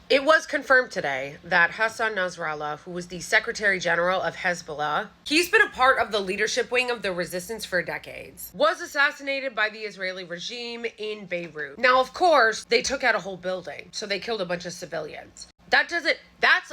It was confirmed today that Hassan Nasrallah, who was the Secretary General of Hezbollah, he's been a part of the leadership wing of the resistance for decades, was assassinated by the Israeli regime in Beirut. Now, of course, they took out a whole building, so they killed a bunch of civilians. That's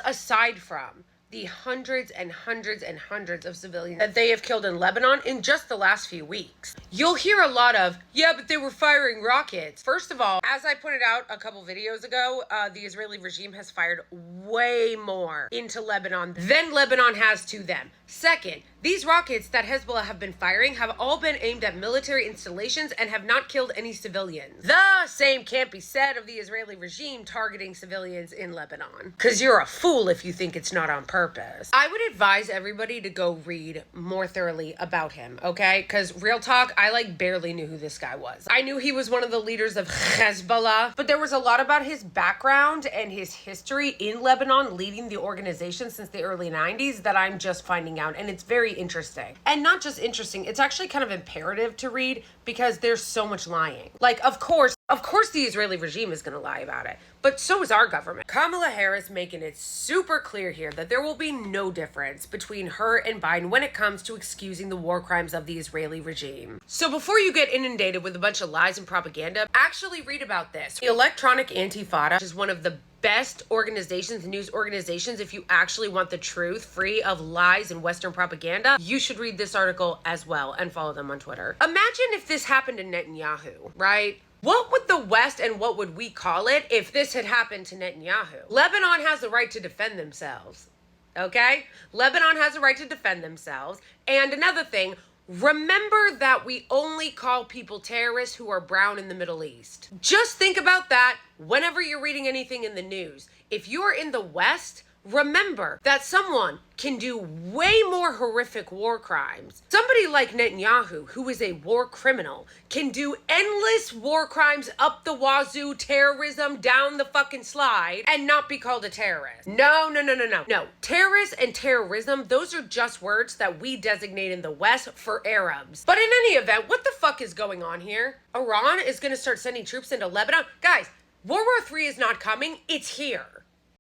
aside from the hundreds and hundreds and hundreds of civilians that they have killed in Lebanon in just the last few weeks. You'll hear a lot of, yeah, but they were firing rockets. First of all, as I pointed out a couple videos ago, the Israeli regime has fired way more into Lebanon than Lebanon has to them. Second, these rockets that Hezbollah have been firing have all been aimed at military installations and have not killed any civilians. The same can't be said of the Israeli regime targeting civilians in Lebanon. Because you're a fool if you think it's not on purpose. I would advise everybody to go read more thoroughly about him, okay? Because real talk, I barely knew who this guy was. I knew he was one of the leaders of Hezbollah, but there was a lot about his background and his history in Lebanon leading the organization since the early 90s that I'm just finding out, and it's very interesting. And not just interesting, it's actually kind of imperative to read because there's so much lying. Of course the Israeli regime is going to lie about it, but so is our government. Kamala Harris making it super clear here that there will be no difference between her and Biden when it comes to excusing the war crimes of the Israeli regime. So before you get inundated with a bunch of lies and propaganda, actually read about this. The Electronic Intifada is one of the best organizations, news organizations, if you actually want the truth free of lies and Western propaganda. You should read this article as well and follow them on Twitter. Imagine if this happened to Netanyahu, right? What would the West and what would we call it if this had happened to Netanyahu? Lebanon has the right to defend themselves, okay? Lebanon has the right to defend themselves. And another thing, remember that we only call people terrorists who are brown in the Middle East. Just think about that whenever you're reading anything in the news. If you're in the West, remember that someone can do way more horrific war crimes. Somebody like Netanyahu, who is a war criminal, can do endless war crimes up the wazoo, terrorism down the fucking slide, and not be called a terrorist. No. Terrorist and terrorism, those are just words that we designate in the West for Arabs. But in any event, what the fuck is going on here? Iran is going to start sending troops into Lebanon? Guys, World War III is not coming. It's here.